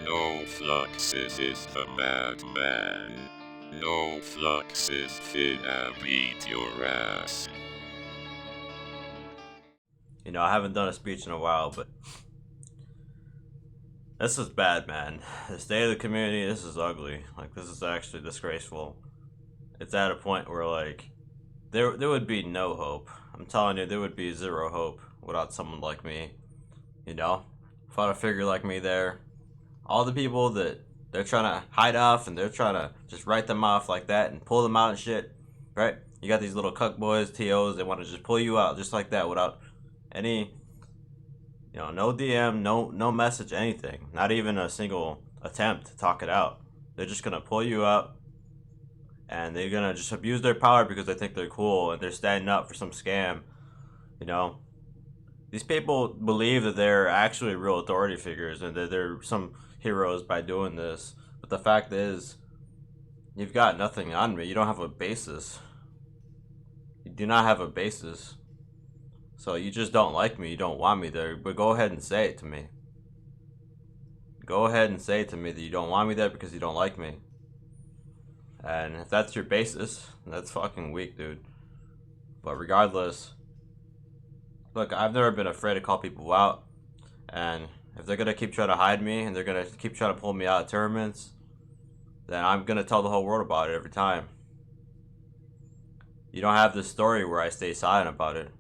NoFluxes is the madman. NoFluxes finna beat your ass. You know, I haven't done a speech in a while, but this is bad, man. The state of the community, this is ugly. Like, this is actually disgraceful. It's at a point where, like, there would be no hope. I'm telling you, there would be zero hope without someone like me. You know? Without a figure like me there. All the people that they're trying to hide off and they're trying to just write them off like that and pull them out and shit, right? You got these little cuck boys, TOs, they want to just pull you out just like that without any, no DM, no message, anything. Not even a single attempt to talk it out. They're just gonna pull you out and they're gonna just abuse their power because they think they're cool and they're standing up for some scam. These people believe that they're actually real authority figures and that they're some heroes by doing this. But the fact is, you've got nothing on me. You don't have a basis. You do not have a basis. So you just don't like me. You don't want me there. But go ahead and say it to me. Go ahead and say it to me that you don't want me there because you don't like me. And if that's your basis, that's fucking weak, dude. But regardless, look, I've never been afraid to call people out. And if they're going to keep trying to hide me and they're going to keep trying to pull me out of tournaments, then I'm going to tell the whole world about it every time. You don't have this story where I stay silent about it.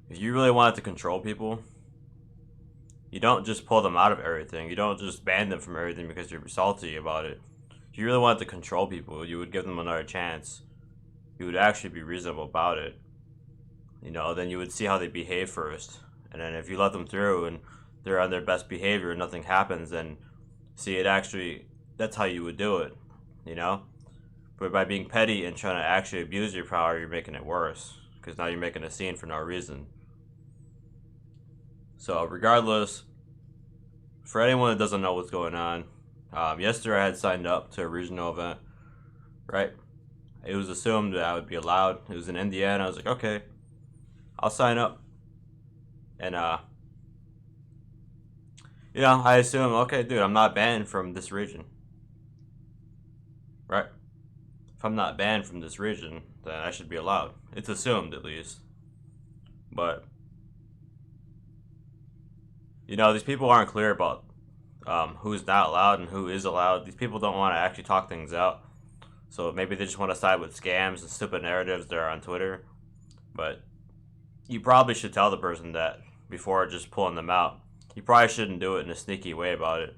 If you really wanted to control people, you don't just pull them out of everything. You don't just ban them from everything because you're salty about it. If you really wanted to control people, you would give them another chance. You would actually be reasonable about it. Then you would see how they behave first. And then if you let them through and they're on their best behavior and nothing happens, then see it actually, that's how you would do it, But by being petty and trying to actually abuse your power, you're making it worse. Because now you're making a scene for no reason. So regardless, for anyone that doesn't know what's going on, yesterday I had signed up to a regional event, right? It was assumed that I would be allowed. It was in Indiana. I was like, okay, I'll sign up. And, I assume, okay, dude, I'm not banned from this region. Right? If I'm not banned from this region, then I should be allowed. It's assumed, at least. But, these people aren't clear about who's not allowed and who is allowed. These people don't want to actually talk things out. So maybe they just want to side with scams and stupid narratives that are on Twitter. But you probably should tell the person that before just pulling them out. You probably shouldn't do it in a sneaky way about it.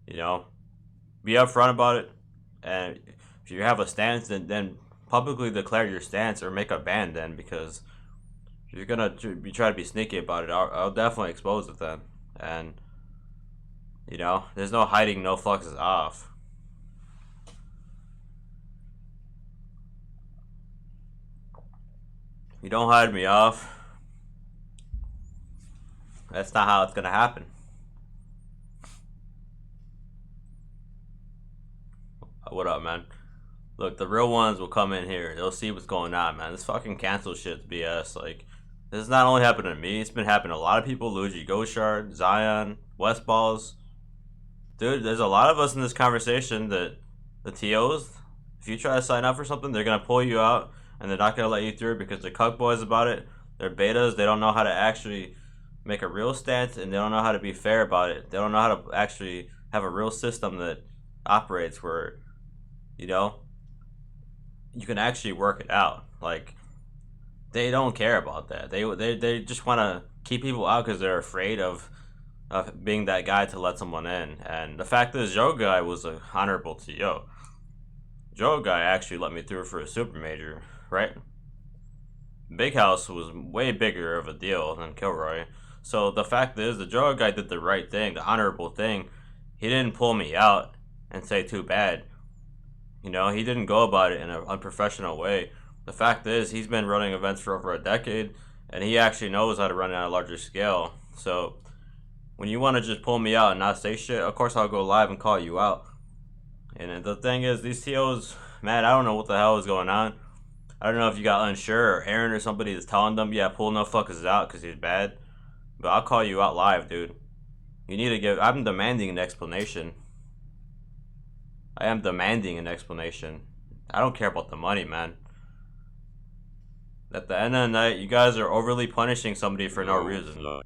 Be upfront about it. And if you have a stance, then publicly declare your stance or make a ban then, because if you're going to be trying to be sneaky about it, I'll definitely expose it then. And, there's no hiding NoFluxes off. You don't hide me off. That's not how it's gonna happen. What up, man? Look, the real ones will come in here. They'll see what's going on, man. This fucking cancel shit's BS. Like, this is not only happening to me. It's been happening to a lot of people. Luigi Ghoshard, Zion, Westballs. Dude, there's a lot of us in this conversation that the TOs, if you try to sign up for something, they're gonna pull you out. And they're not going to let you through because they're cuck boys about it. They're betas. They don't know how to actually make a real stance, and they don't know how to be fair about it. They don't know how to actually have a real system that operates where, you can actually work it out. Like, they don't care about that. They just want to keep people out because they're afraid of being that guy to let someone in. And the fact is, Joe Guy was an honorable TO. Joe Guy actually let me through for a super major. Right? Big House was way bigger of a deal than Killjoy. So the fact is, the Joe guy did the right thing, the honorable thing. He didn't pull me out and say too bad. He didn't go about it in an unprofessional way. The fact is, he's been running events for over a decade, and he actually knows how to run it on a larger scale. So when you want to just pull me out and not say shit, of course I'll go live and call you out. And the thing is, these TOs, man, I don't know what the hell is going on. I don't know if you got Unsure or Aaron or somebody that's telling them, yeah, pull NoFluxes out because he's bad. But I'll call you out live, dude. You need to give. I'm demanding an explanation. I am demanding an explanation. I don't care about the money, man. At the end of the night, you guys are overly punishing somebody for no reason. I'll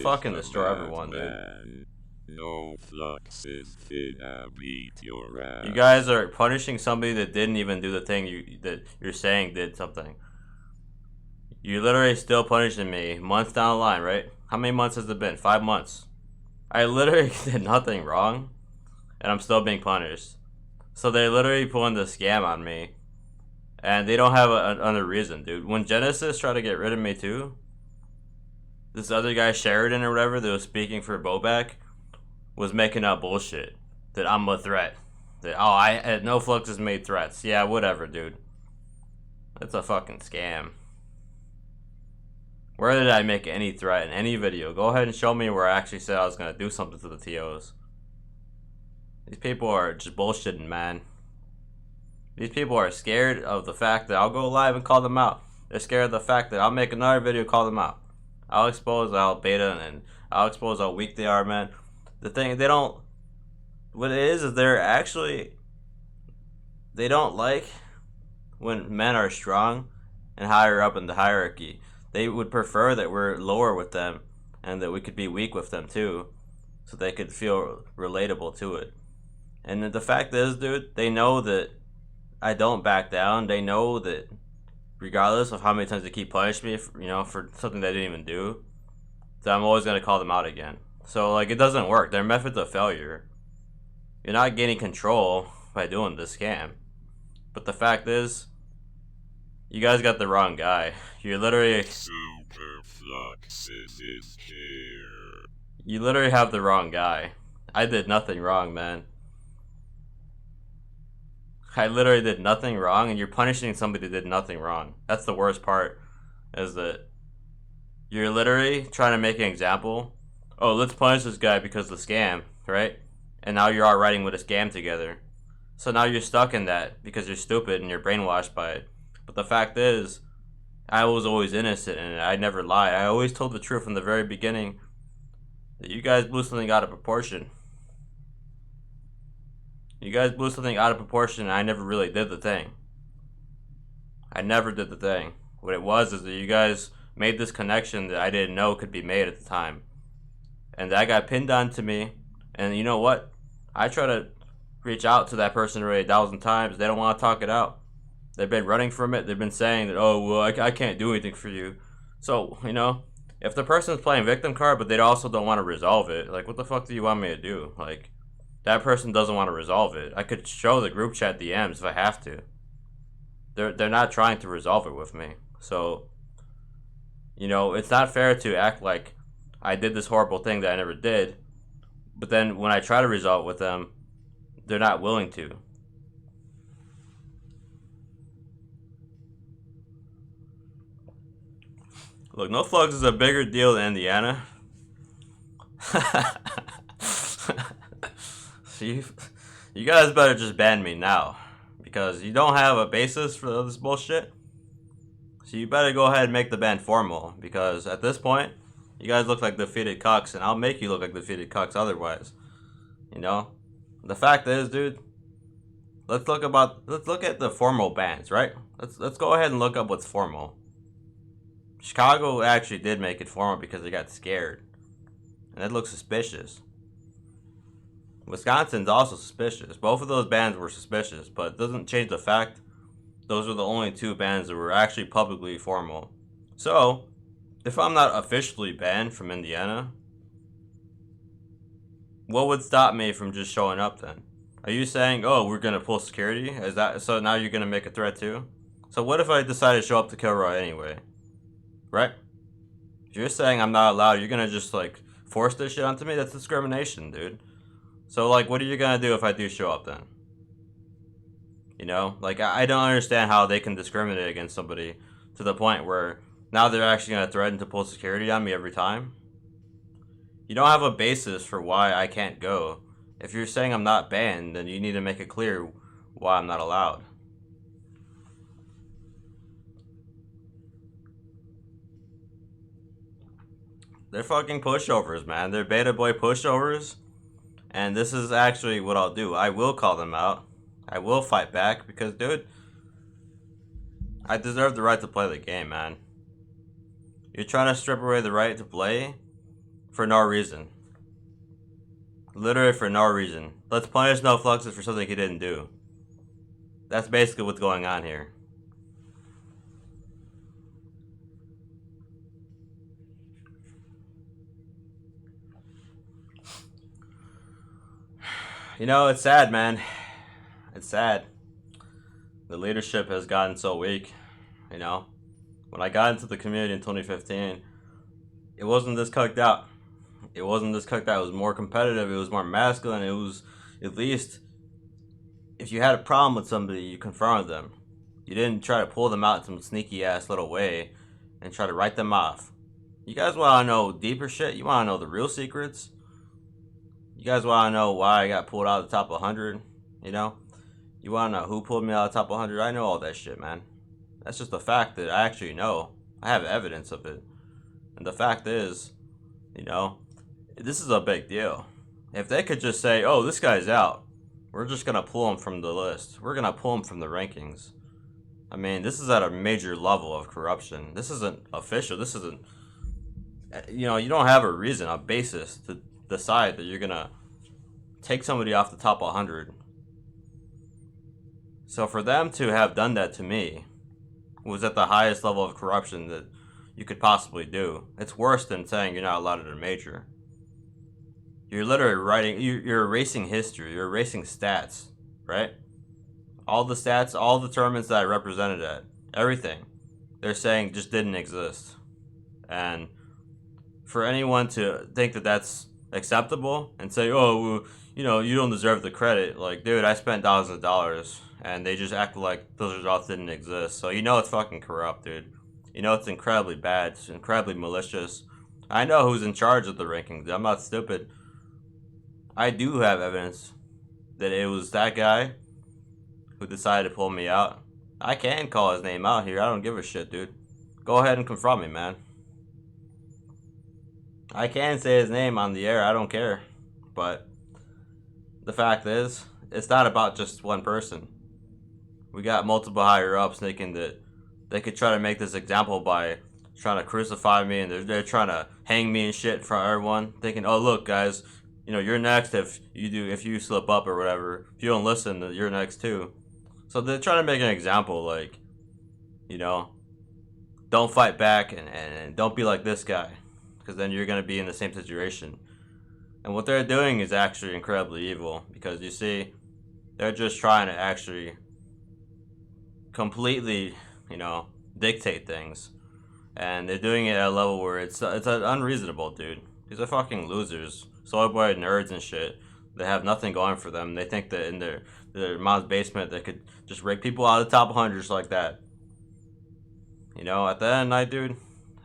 fucking destroy everyone, dude. NoFluxes finna beat your ass. You guys are punishing somebody that didn't even do the thing that you're saying did something. You're literally still punishing me months down the line, right? How many months has it been? 5 months. I literally did nothing wrong, and I'm still being punished. So they're literally pulling the scam on me, and they don't have another reason, dude. When Genesis tried to get rid of me too, this other guy, Sheridan or whatever, that was speaking for Bobak, was making up bullshit. That I'm a threat. That, oh, I had NoFluxes made threats. Yeah, whatever, dude. That's a fucking scam. Where did I make any threat in any video? Go ahead and show me where I actually said I was gonna do something to the TOs. These people are just bullshitting, man. These people are scared of the fact that I'll go live and call them out. They're scared of the fact that I'll make another video, call them out. I'll expose how beta and I'll expose how weak they are, man. The thing, they don't... What it is they're actually... They don't like when men are strong and higher up in the hierarchy. They would prefer that we're lower with them and that we could be weak with them too, so they could feel relatable to it. And the fact is, dude, they know that I don't back down. They know that regardless of how many times they keep punishing me, for something they didn't even do, that I'm always going to call them out again. So, like, it doesn't work. Their method's a failure. You're not gaining control by doing this scam. But the fact is, you guys got the wrong guy. You're literally... NoFluxes is here. You literally have the wrong guy. I did nothing wrong, man. I literally did nothing wrong, and you're punishing somebody that did nothing wrong. That's the worst part, is that you're literally trying to make an example. Oh, let's punish this guy because of the scam, right? And now you're all writing with a scam together. So now you're stuck in that because you're stupid and you're brainwashed by it. But the fact is, I was always innocent and I never lied. I always told the truth from the very beginning that you guys blew something out of proportion. You guys blew something out of proportion and I never really did the thing. I never did the thing. What it was is that you guys made this connection that I didn't know could be made at the time. And that got pinned onto me. And you know what? I try to reach out to that person already 1,000 times. They don't want to talk it out. They've been running from it. They've been saying that, oh, well, I can't do anything for you. So, if the person's playing victim card, but they also don't want to resolve it, like, what the fuck do you want me to do? Like, that person doesn't want to resolve it. I could show the group chat DMs if I have to. They're not trying to resolve it with me. So, it's not fair to act like I did this horrible thing that I never did, but then when I try to resolve it with them, they're not willing to. Look, NoFluxes is a bigger deal than Indiana. You guys better just ban me now, because you don't have a basis for this bullshit. So you better go ahead and make the ban formal, because at this point, you guys look like defeated cucks, and I'll make you look like defeated cucks otherwise. The fact is, dude, let's look at the formal bans, right? Let's go ahead and look up what's formal. Chicago actually did make it formal because they got scared, and it looks suspicious. Wisconsin's also suspicious. Both of those bans were suspicious, but it doesn't change the fact those are the only 2 bans that were actually publicly formal. So, if I'm not officially banned from Indiana, what would stop me from just showing up then? Are you saying, oh, we're gonna pull security? Is that so now you're gonna make a threat too? So what if I decide to show up to Killjoy anyway? Right? If you're saying I'm not allowed, you're gonna just force this shit onto me? That's discrimination, dude. So what are you gonna do if I do show up then? I don't understand how they can discriminate against somebody to the point where now they're actually gonna threaten to pull security on me every time. You don't have a basis for why I can't go. If you're saying I'm not banned, then you need to make it clear why I'm not allowed. They're fucking pushovers, man. They're beta boy pushovers. And this is actually what I'll do. I will call them out. I will fight back because, dude, I deserve the right to play the game, man. You're trying to strip away the right to play for no reason. Literally for no reason. Let's punish NoFluxes for something he didn't do. That's basically what's going on here. You know, it's sad, man. It's sad. The leadership has gotten so weak, you know. When I got into the community in 2015, it wasn't this cooked out. It wasn't this cooked out. It was more competitive. It was more masculine. It was, at least, if you had a problem with somebody, you confronted them. You didn't try to pull them out in some sneaky ass little way and try to write them off. You guys want to know deeper shit? You want to know the real secrets? You guys want to know why I got pulled out of the top 100? You know? You want to know who pulled me out of the top 100? I know all that shit, man. That's just a fact that I actually know. I have evidence of it. And the fact is, you know, this is a big deal. If they could just say, oh, this guy's out, we're just going to pull him from the list. We're going to pull him from the rankings. I mean, this is at a major level of corruption. This isn't official. This isn't, you know, you don't have a reason, a basis to decide that you're going to take somebody off the top 100. So for them to have done that to me was at the highest level of corruption that you could possibly do. It's worse than saying you're not allowed at a major. You're literally writing, you're erasing history, you're erasing stats, right? All the stats, all the tournaments that I represented at, everything, they're saying just didn't exist. And for anyone to think that that's acceptable and say, oh, well, you know, you don't deserve the credit. Like, dude, I spent thousands of dollars and they just act like those results didn't exist. So you know it's fucking corrupt, dude. You know it's incredibly bad. It's incredibly malicious. I know who's in charge of the rankings. I'm not stupid. I do have evidence that it was that guy who decided to pull me out. I can call his name out here. I don't give a shit, dude. Go ahead and confront me, man. I can say his name on the air. I don't care. But the fact is, it's not about just one person. We got multiple higher ups thinking that they could try to make this example by trying to crucify me, and they're trying to hang me and shit in front of everyone, thinking, oh, look, guys, you know, you're next if you slip up or whatever. If you don't listen, you're next too. So they're trying to make an example, like, you know, don't fight back and don't be like this guy, because then you're going to be in the same situation. And what they're doing is actually incredibly evil, because you see, they're just trying to actually completely, you know, dictate things. And they're doing it at a level where it's unreasonable, dude. These are fucking losers. Soy boy nerds and shit. They have nothing going for them. They think that in their mom's basement they could just rake people out of the top 100 just like that. You know, at the end of the night, dude,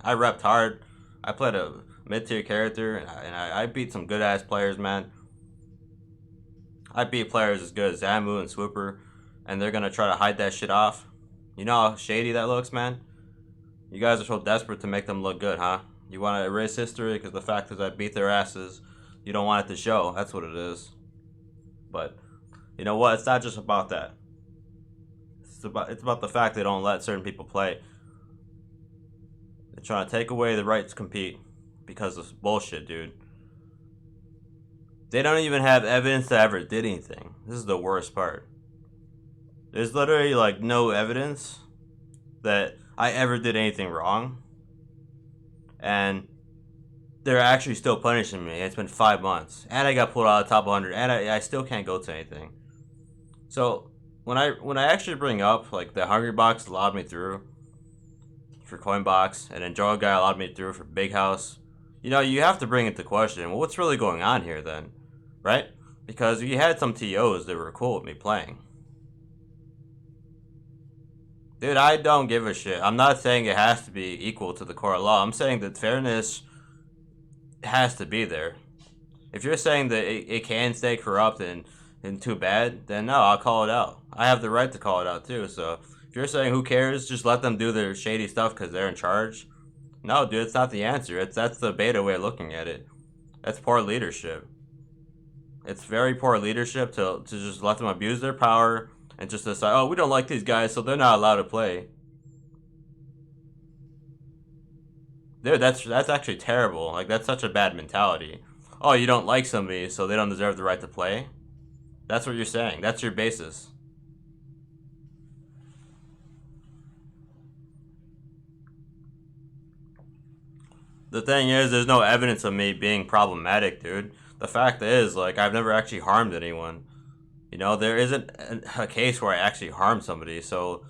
I repped hard. I played a mid-tier character, and I beat some good-ass players, man. I beat players as good as Zamu and Swooper, and they're gonna try to hide that shit off. You know how shady that looks, man? You guys are so desperate to make them look good, huh? You want to erase history because the fact is I beat their asses. You don't want it to show. That's what it is. But you know what? It's not just about that. It's about the fact they don't let certain people play. They're trying to take away the right to compete because of bullshit, dude. They don't even have evidence that I ever did anything. This is the worst part. There's literally like no evidence that I ever did anything wrong. And they're actually still punishing me. It's been 5 months. And I got pulled out of the top 100. And I still can't go to anything. So when I actually bring up like the Hungry Box allowed me through for Coinbox, and then Joe Guy allowed me through for Big House, you know, you have to bring into question, well, what's really going on here then? Right? Because you had some TOs that were cool with me playing. Dude, I don't give a shit. I'm not saying it has to be equal to the court law. I'm saying that fairness has to be there. If you're saying that it can stay corrupt and too bad, then no, I'll call it out. I have the right to call it out too. So if you're saying who cares, just let them do their shady stuff because they're in charge. No, dude, it's not the answer. That's the beta way of looking at it. That's poor leadership. It's very poor leadership to just let them abuse their power and just decide, oh, we don't like these guys, so they're not allowed to play. Dude, that's actually terrible. Like, that's such a bad mentality. Oh, you don't like somebody, so they don't deserve the right to play? That's what you're saying. That's your basis. The thing is, there's no evidence of me being problematic, dude. The fact is, like, I've never actually harmed anyone. You know, there isn't a case where I actually harmed somebody, so,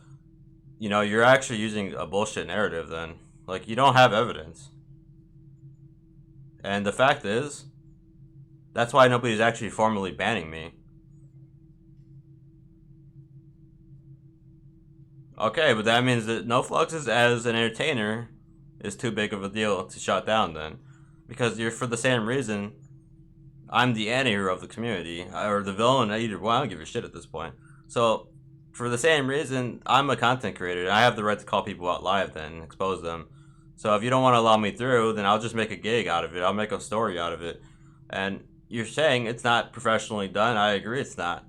you know, you're actually using a bullshit narrative then. Like, you don't have evidence. And the fact is, that's why nobody's actually formally banning me. Okay, but that means that NoFluxes as an entertainer is too big of a deal to shut down then. Because you're for the same reason I'm the anti-hero of the community, or the villain, either way, I don't give a shit at this point. So, for the same reason, I'm a content creator, and I have the right to call people out live then, and expose them. So if you don't want to allow me through, then I'll just make a gig out of it, I'll make a story out of it. And you're saying it's not professionally done, I agree it's not.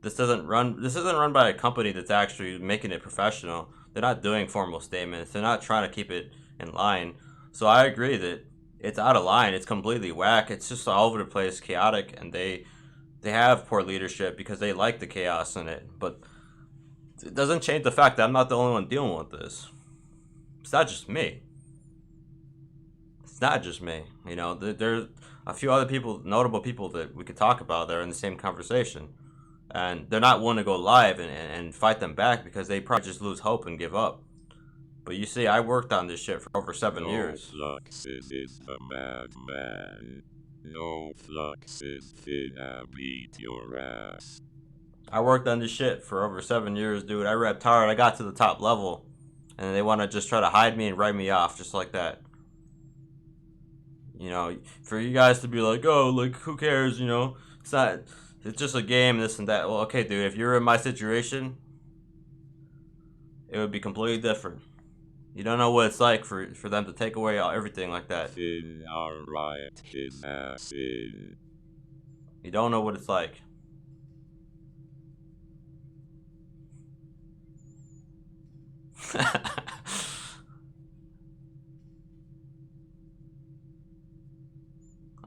This isn't run by a company that's actually making it professional. They're not doing formal statements, they're not trying to keep it in line. So I agree that it's out of line. It's completely whack. It's just all over the place, chaotic, and they have poor leadership because they like the chaos in it. But it doesn't change the fact that I'm not the only one dealing with this. It's not just me. It's not just me. You know, there's a few other people, notable people that we could talk about that are in the same conversation, and they're not willing to go live and fight them back because they probably just lose hope and give up. But you see, I worked on this shit for over 7 years. NoFluxes is a madman. NoFluxes finna beat your ass. I worked on this shit for over 7 years, dude. I repped hard. I got to the top level, and they want to just try to hide me and write me off just like that. You know, for you guys to be like, oh, like, who cares, you know? It's not, it's just a game, this and that. Well, okay, dude, if you're in my situation, it would be completely different. You don't know what it's like for them to take away everything like that. Finna riot his ass in. You don't know what it's like.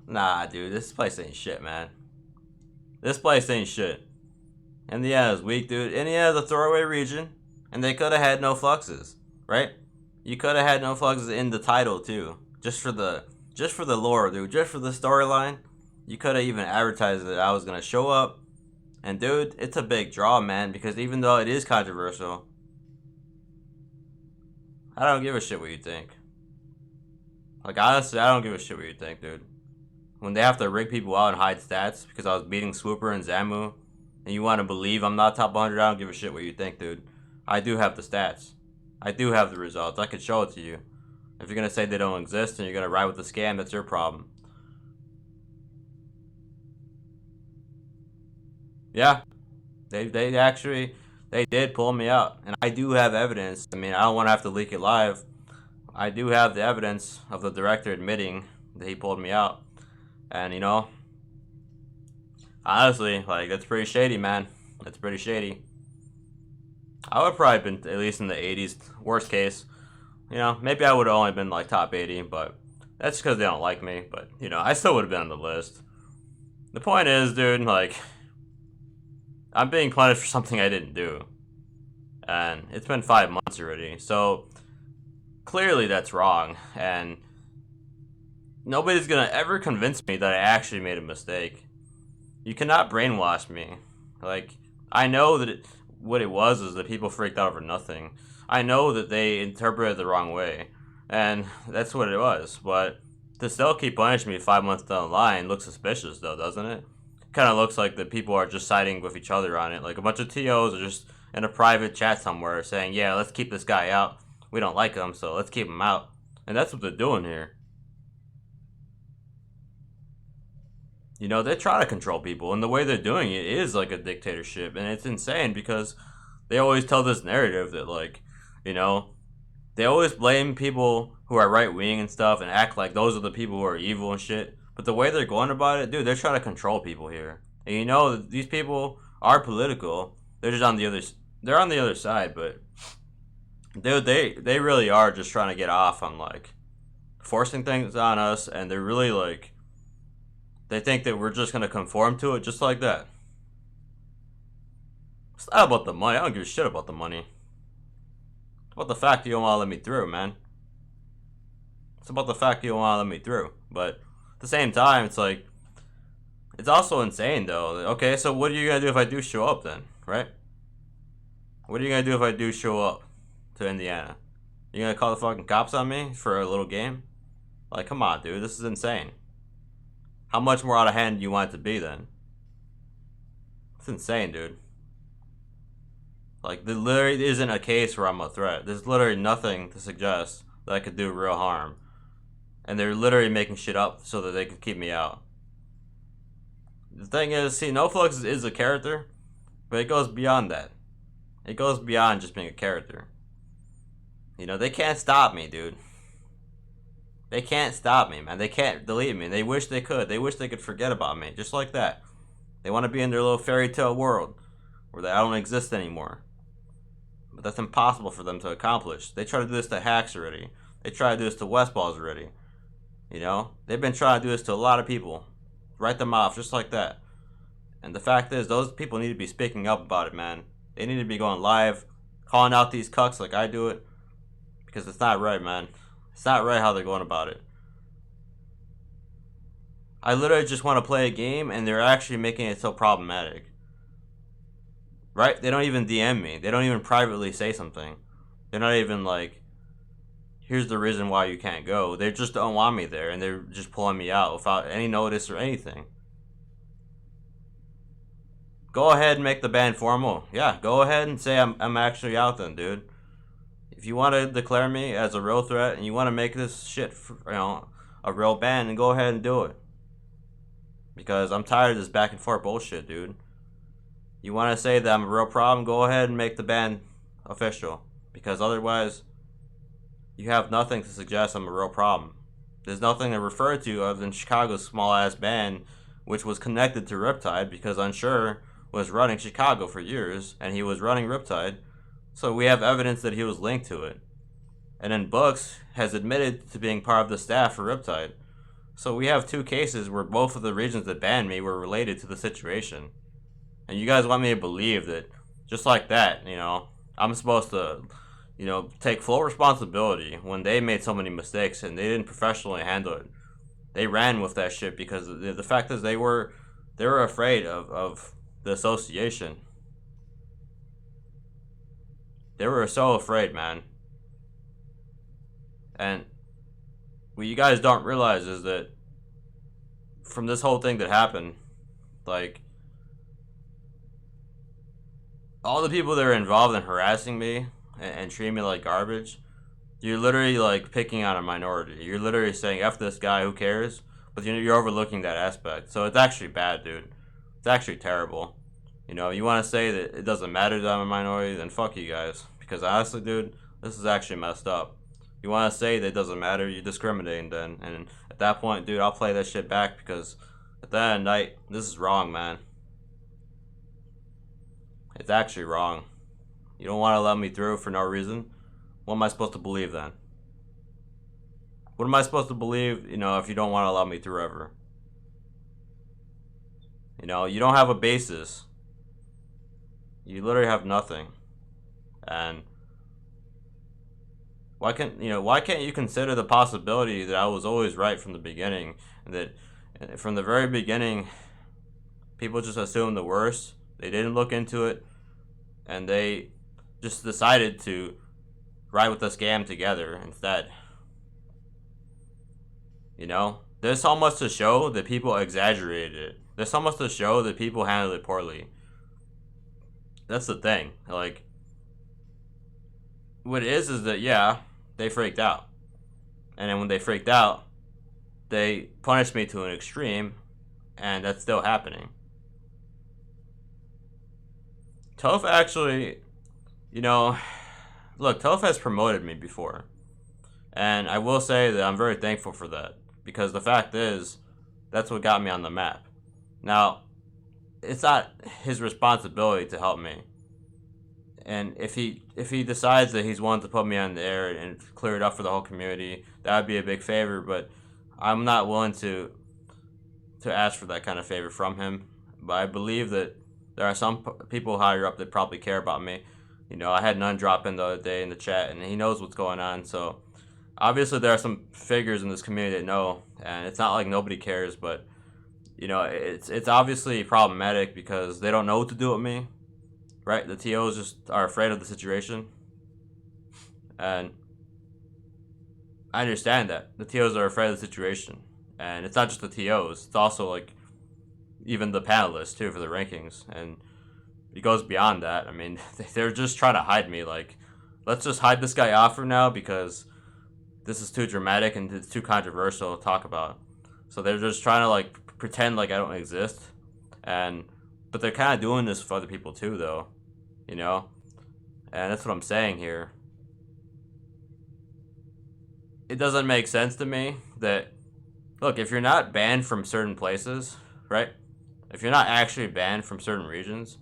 Nah, dude, this place ain't shit, man. This place ain't shit. Indiana's weak, dude. Indiana's a throwaway region, and they could have had NoFluxes, right? You could have had NoFluxes in the title too, just for the lore, dude, just for the storyline. You could have even advertised that I was gonna show up, and dude, it's a big draw, man. Because even though it is controversial, I don't give a shit what you think. Like, honestly, I don't give a shit what you think, dude. When they have to rig people out and hide stats because I was beating Swooper and Zamu, and you want to believe I'm not top 100, I don't give a shit what you think, dude. I do have the stats. I do have the results. I could show it to you. If you're going to say they don't exist and you're going to ride with the scam, that's your problem. Yeah. They actually, they did pull me out. And I do have evidence. I mean, I don't want to have to leak it live. I do have the evidence of the director admitting that he pulled me out. And, you know, honestly, like, that's pretty shady, man. That's pretty shady. I would have probably been at least in the 80s, worst case. You know, maybe I would have only been, like, top 80, but that's because they don't like me. But, you know, I still would have been on the list. The point is, dude, like, I'm being punished for something I didn't do. And it's been 5 months already, so clearly that's wrong. And nobody's gonna ever convince me that I actually made a mistake. You cannot brainwash me. Like, I know that what it was is that people freaked out over nothing. I know that they interpreted it the wrong way, and that's what it was. But to still keep punishing me 5 months down the line looks suspicious, though, doesn't it? Kind of looks like the people are just siding with each other on it. Like, a bunch of TOs are just in a private chat somewhere saying, yeah, let's keep this guy out. We don't like him, so let's keep him out. And that's what they're doing here. You know, they try to control people, and the way they're doing it is like a dictatorship, and it's insane because they always tell this narrative that, like, you know, they always blame people who are right wing and stuff and act like those are the people who are evil and shit. But the way they're going about it, dude, they're trying to control people here. And you know, these people are political. They're just on the other. They're on the other side, but dude, they really are just trying to get off on like forcing things on us, and they're really like they think that we're just gonna conform to it just like that. It's not about the money. I don't give a shit about the money. It's about the fact you don't want to let me through, man. It's about the fact you don't want to let me through. But at the same time, it's like it's also insane though. Okay, so what are you gonna do if I do show up then, right? What are you gonna do if I do show up to Indiana? You gonna call the fucking cops on me for a little game? Like, come on, dude, this is insane. How much more out of hand do you want it to be then? It's insane, dude. Like, there literally isn't a case where I'm a threat. There's literally nothing to suggest that I could do real harm. And they're literally making shit up so that they can keep me out. The thing is, see, NoFluxes is a character, but it goes beyond that. It goes beyond just being a character. You know, they can't stop me, dude. They can't stop me, man. They can't delete me. They wish they could. They wish they could forget about me, just like that. They want to be in their little fairy tale world where I don't exist anymore. But that's impossible for them to accomplish. They try to do this to hacks already. They try to do this to Westballs already. You know? They've been trying to do this to a lot of people. Write them off just like that. And the fact is, those people need to be speaking up about it, man. They need to be going live, calling out these cucks like I do it. Because it's not right, man. It's not right how they're going about it. I literally just want to play a game, and they're actually making it so problematic. Right? They don't even DM me. They don't even privately say something. They're not even like, here's the reason why you can't go. They just don't want me there, and they're just pulling me out without any notice or anything. Go ahead and make the ban formal. Yeah, go ahead and say I'm actually out then, dude. If you want to declare me as a real threat and you want to make this shit, a real ban, then go ahead and do it. Because I'm tired of this back and forth bullshit, dude. You want to say that I'm a real problem, go ahead and make the ban official. Because otherwise, you have nothing to suggest I'm a real problem. There's nothing to refer to other than Chicago's small-ass ban, which was connected to Riptide because Unsure was running Chicago for years, and he was running Riptide. So we have evidence that he was linked to it. And then Books has admitted to being part of the staff for Riptide. So we have two cases where both of the regions that banned me were related to the situation. And you guys want me to believe that just like that, I'm supposed to, take full responsibility when they made so many mistakes and they didn't professionally handle it. They ran with that shit because the fact is they were afraid of the association. They were so afraid, man. And what you guys don't realize is that from this whole thing that happened, like, all the people that are involved in harassing me and treating me like garbage, you're literally, like, picking on a minority. You're literally saying, F this guy, who cares? But you're overlooking that aspect. So it's actually bad, dude. It's actually terrible. You want to say that it doesn't matter that I'm a minority, then fuck you guys. Because honestly, dude, this is actually messed up. You want to say that it doesn't matter, you're discriminating then. And at that point, dude, I'll play that shit back because at the end of the night, this is wrong, man. It's actually wrong. You don't want to let me through for no reason? What am I supposed to believe then? What am I supposed to believe, if you don't want to let me through ever? You don't have a basis. You literally have nothing. And why can't you consider the possibility that I was always right from the beginning, and that from the very beginning people just assumed the worst. They didn't look into it, and they just decided to ride with the scam together instead. There's so much to show that people exaggerated it. There's so much to show that people handled it poorly. That's the thing. Like, what it is that, yeah, they freaked out. And then when they freaked out, they punished me to an extreme, and that's still happening. Toph actually, look, Toph has promoted me before. And I will say that I'm very thankful for that, because the fact is, that's what got me on the map. Now, it's not his responsibility to help me. And if he decides that he's wanting to put me on the air and clear it up for the whole community, that would be a big favor. But I'm not willing to ask for that kind of favor from him. But I believe that there are some people higher up that probably care about me. You know, I had none drop in the other day in the chat, and he knows what's going on. So obviously, there are some figures in this community that know, and it's not like nobody cares. But you know, it's obviously problematic because they don't know what to do with me. Right? The TOs just are afraid of the situation, and I understand that the TOs are afraid of the situation, and it's not just the TOs; it's also like even the panelists too for the rankings, and it goes beyond that. I mean, they're just trying to hide me. Like, let's just hide this guy off for now because this is too dramatic and it's too controversial to talk about. So they're just trying to like pretend like I don't exist, and but they're kind of doing this for other people too, though, you know. And that's what I'm saying here. It doesn't make sense to me that, look, if you're not banned from certain places, right? If you're not actually banned from certain regions,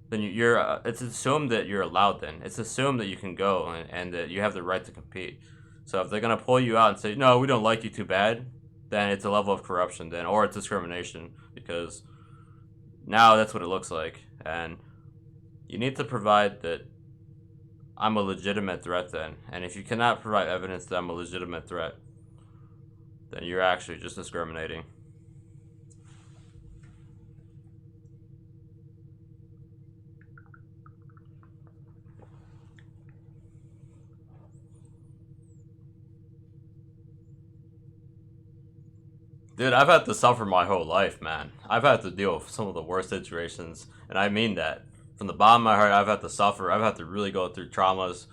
then you're it's assumed that you're allowed. Then it's assumed that you can go and that you have the right to compete. So if they're gonna pull you out and say no, we don't like you too bad, then it's a level of corruption, then, or it's discrimination, because now that's what it looks like. And you need to provide that I'm a legitimate threat then. And if you cannot provide evidence that I'm a legitimate threat, then you're actually just discriminating. Dude, I've had to suffer my whole life, man. I've had to deal with some of the worst situations, and I mean that. From the bottom of my heart, I've had to suffer. I've had to really go through traumas,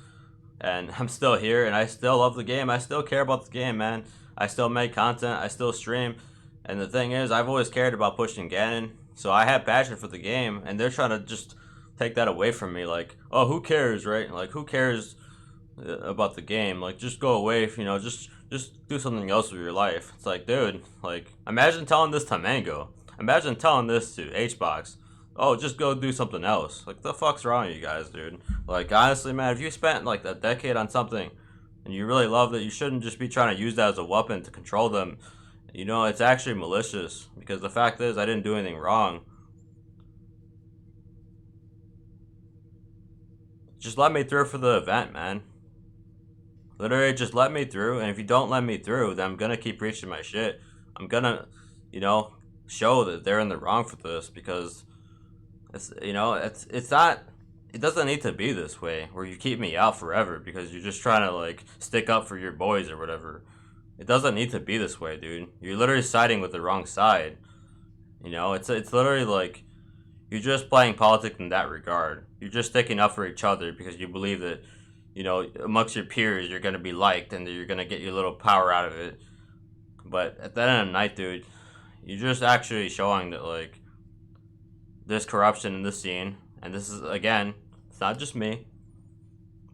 and I'm still here, and I still love the game. I still care about the game, man. I still make content. I still stream, and the thing is, I've always cared about pushing Ganon, so I have passion for the game, and they're trying to just take that away from me. Like, oh, who cares, right? Like, who cares about the game? Like, just go away. You know, just do something else with your life. It's like, dude, like, imagine telling this to Mango. Imagine telling this to HBox. Oh, just go do something else. Like, the fuck's wrong with you guys, dude? Like, honestly, man, if you spent like a decade on something and you really love it, you shouldn't just be trying to use that as a weapon to control them. You know, it's actually malicious, because the fact is, I didn't do anything wrong. Just let me through for the event, man. Literally, just let me through, and if you don't let me through, then I'm gonna keep preaching my shit. I'm gonna, you know, show that they're in the wrong for this, because it's, you know, it's not, it doesn't need to be this way where you keep me out forever because you're just trying to like stick up for your boys or whatever. It doesn't need to be this way, dude. You're literally siding with the wrong side. You know, it's literally like you're just playing politics in that regard. You're just sticking up for each other because you believe that, you know, amongst your peers, you're gonna be liked and that you're gonna get your little power out of it. But at the end of the night, dude, you're just actually showing that like there's corruption in the scene, and this is, again, it's not just me,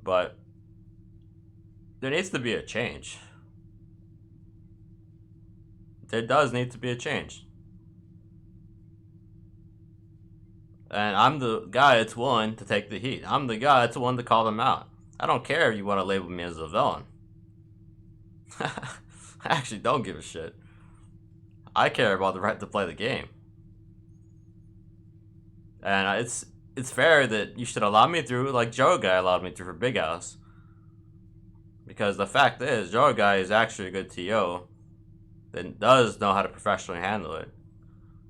but there needs to be a change. There does need to be a change. And I'm the guy that's willing to take the heat. I'm the guy that's willing to call them out. I don't care if you want to label me as a villain. I actually don't give a shit. I care about the right to play the game. And it's fair that you should allow me through, like Joe Guy allowed me through for Big House. Because the fact is, Joe Guy is actually a good TO that does know how to professionally handle it.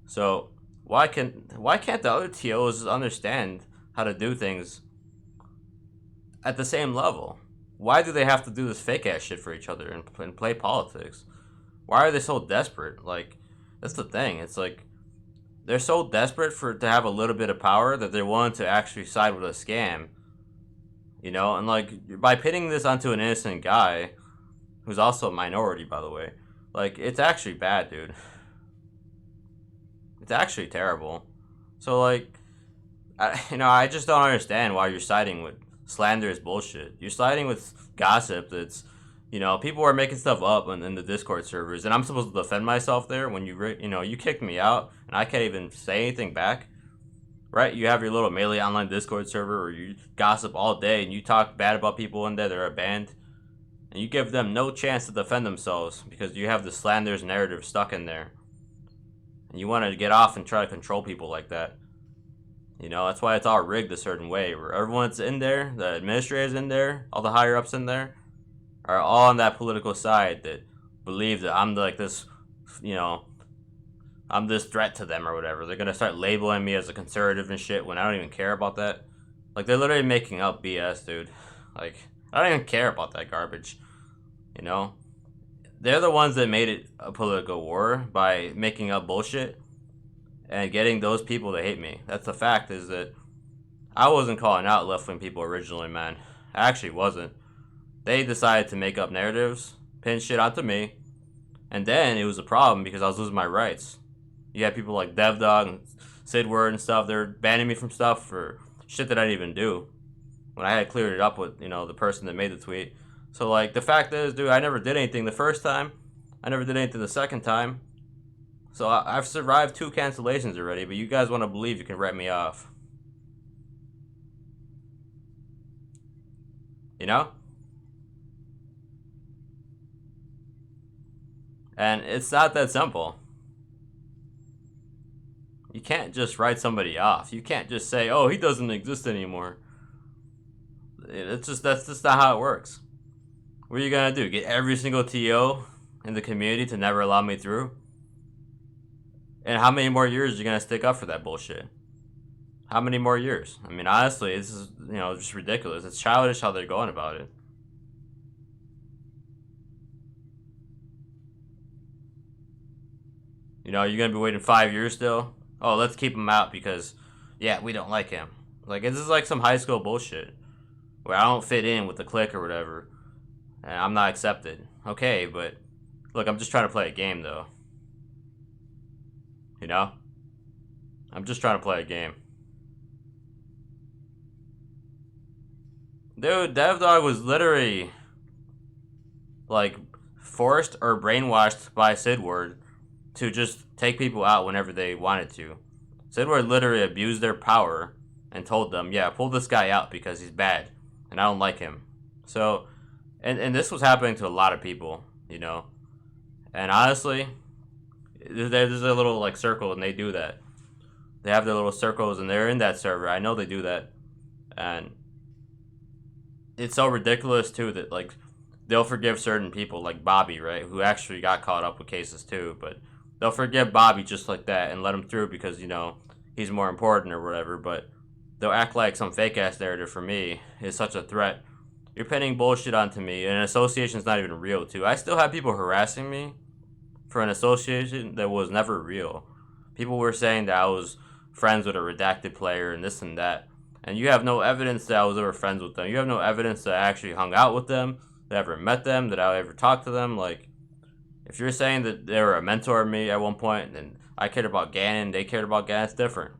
So why can't the other TOs understand how to do things at the same level? Why do they have to do this fake ass shit for each other and play politics? Why are they so desperate? Like, that's the thing. It's like they're so desperate to have a little bit of power that they're willing to actually side with a scam. You know, and like by pitting this onto an innocent guy, who's also a minority, by the way, like, it's actually bad, dude. It's actually terrible. So like, I just don't understand why you're siding with slanderous bullshit. You're siding with gossip that's, People are making stuff up in the Discord servers, and I'm supposed to defend myself there when you kicked me out, and I can't even say anything back, right? You have your little melee online Discord server where you gossip all day and you talk bad about people in there that are banned, and you give them no chance to defend themselves because you have the slanderous narrative stuck in there, and you want to get off and try to control people like that. That's why it's all rigged a certain way, where everyone's in there, the administrators in there, all the higher ups in there, are all on that political side that believe that I'm like this, I'm this threat to them or whatever. They're gonna start labeling me as a conservative and shit when I don't even care about that. Like, they're literally making up BS, dude. Like, I don't even care about that garbage. They're the ones that made it a political war by making up bullshit and getting those people to hate me. That's the fact, is that I wasn't calling out left-wing people originally, man. I actually wasn't. They decided to make up narratives, pin shit onto me, and then it was a problem because I was losing my rights. You had people like DevDog and Sidward and stuff. They're banning me from stuff for shit that I didn't even do when I had cleared it up with the person that made the tweet. So, like, the fact is, dude, I never did anything the first time. I never did anything the second time. So I've survived 2 cancellations already, but you guys want to believe you can write me off. And it's not that simple. You can't just write somebody off. You can't just say, oh, he doesn't exist anymore. That's just not how it works. What are you gonna do? Get every single TO in the community to never allow me through? And how many more years are you gonna stick up for that bullshit? How many more years? I mean, honestly, this is, just ridiculous. It's childish how they're going about it. You're gonna be waiting 5 years still? Oh, let's keep him out because, yeah, we don't like him. Like, this is like some high school bullshit where I don't fit in with the clique or whatever, and I'm not accepted. Okay, but look, I'm just trying to play a game, though. I'm just trying to play a game. Dude, DevDog was literally, like, forced or brainwashed by Sidward to just take people out whenever they wanted to. Sidward literally abused their power and told them, yeah, pull this guy out because he's bad and I don't like him. So, and this was happening to a lot of people, And honestly, there's a little, like, circle and they do that. They have their little circles and they're in that server. I know they do that. And it's so ridiculous, too, that, like, they'll forgive certain people, like Bobby, right, who actually got caught up with cases, too, but they'll forgive Bobby just like that and let him through because, he's more important or whatever, but they'll act like some fake-ass narrative for me is such a threat. You're pinning bullshit onto me, and an association's not even real, too. I still have people harassing me for an association that was never real. People were saying that I was friends with a redacted player and this and that, and you have no evidence that I was ever friends with them. You have no evidence that I actually hung out with them, that I ever met them, that I ever talked to them. Like, if you're saying that they were a mentor of me at one point, and I cared about Ganon, they cared about Ganon, it's different.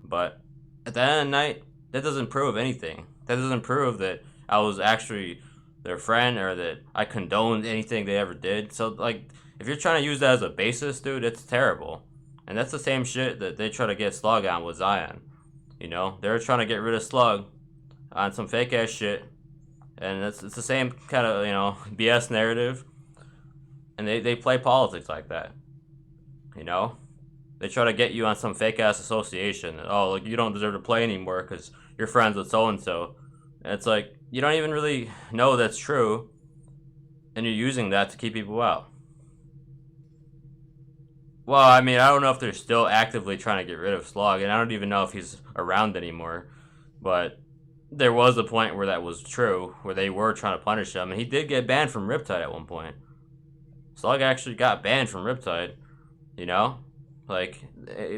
But at the end of the night, that doesn't prove anything. That doesn't prove that I was actually their friend or that I condoned anything they ever did. So, like, if you're trying to use that as a basis, dude, it's terrible. And that's the same shit that they try to get Slug on with Zion. They're trying to get rid of Slug on some fake ass shit. And it's the same kind of, BS narrative. And they play politics like that. They try to get you on some fake ass association. Oh, like, you don't deserve to play anymore because you're friends with so and so. And it's like, you don't even really know that's true. And you're using that to keep people out. Well, I mean, I don't know if they're still actively trying to get rid of Slug, and I don't even know if he's around anymore. But there was a point where that was true, where they were trying to punish him, and he did get banned from Riptide at one point. Slug actually got banned from Riptide, Like,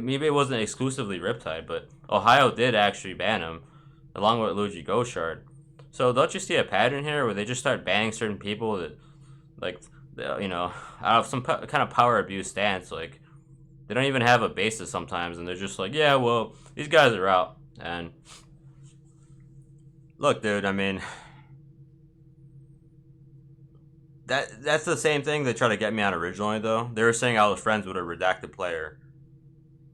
maybe it wasn't exclusively Riptide, but Ohio did actually ban him, along with Luigi Ghoshard. So don't you see a pattern here where they just start banning certain people that, like, out of some kind of power abuse stance, like, they don't even have a basis sometimes, and they're just like, yeah, well, these guys are out. And look, dude, I mean, That's the same thing they try to get me on originally, though. They were saying I was friends with a redacted player,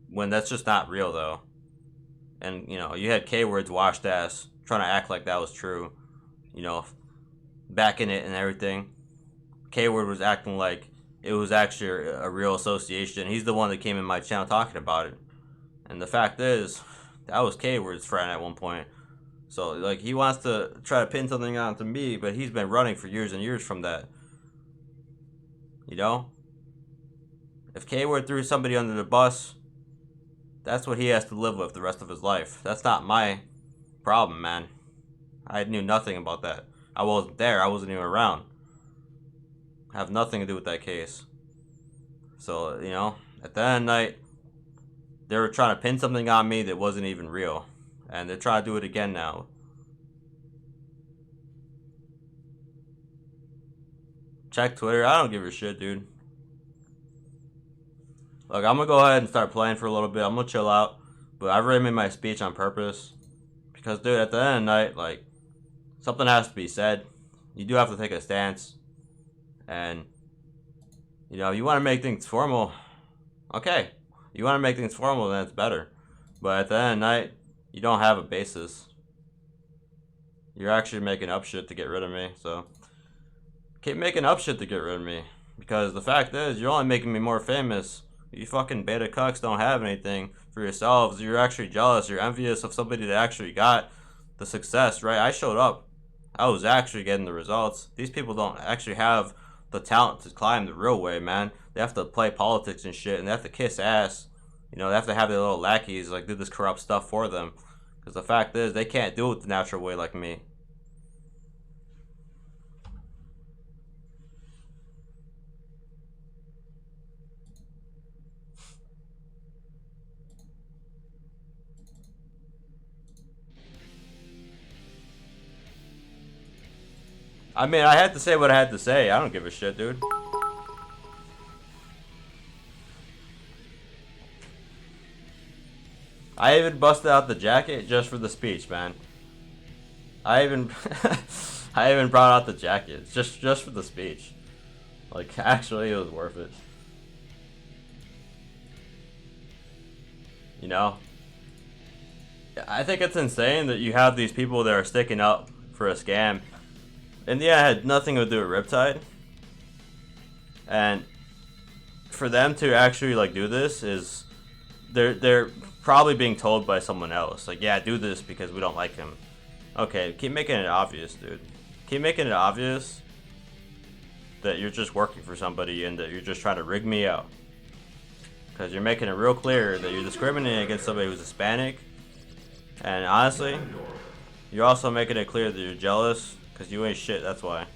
when that's just not real, though. And you know, you had K-Word's washed ass trying to act like that was true, you know, backing it and everything. K-Word was acting like it was actually a real association. He's the one that came in my channel talking about it. And the fact is, that was K-Word's friend at one point. So, like, he wants to try to pin something onto me, but he's been running for years and years from that. You know? If K-Word threw somebody under the bus, that's what he has to live with the rest of his life. That's not my problem, man. I knew nothing about that. I wasn't there. I wasn't even around. I have nothing to do with that case. So, you know, at the end of the night, they were trying to pin something on me that wasn't even real. And they're trying to do it again now. Check Twitter. I don't give a shit, dude. Look, I'm gonna go ahead and start playing for a little bit. I'm gonna chill out. But I already made my speech on purpose. Because, dude, at the end of the night, like, something has to be said. You do have to take a stance. And, you know, you want to make things formal. Okay. You want to make things formal, then it's better. But at the end of the night, you don't have a basis. You're actually making up shit to get rid of me. So, keep making up shit to get rid of me. Because the fact is, you're only making me more famous. You fucking beta cucks don't have anything for yourselves. You're actually jealous. You're envious of somebody that actually got the success, right? I showed up. I was actually getting the results. These people don't actually have the talent to climb the real way, man. They have to play politics and shit, and they have to kiss ass. You know, they have to have their little lackeys, like, do this corrupt stuff for them. Because the fact is, they can't do it the natural way like me. I mean, I had to say what I had to say. I don't give a shit, dude. I even busted out the jacket just for the speech, man. I even I even brought out the jacket just for the speech. Like, actually, it was worth it. You know? I think it's insane that you have these people that are sticking up for a scam. And yeah, it had nothing to do with Riptide. And for them to actually, like, do this is they're probably being told by someone else, like, yeah, do this because we don't like him. Okay, keep making it obvious, dude. Keep making it obvious that you're just working for somebody and that you're just trying to rig me out. Because you're making it real clear that you're discriminating against somebody who's Hispanic. And honestly, you're also making it clear that you're jealous because you ain't shit, that's why.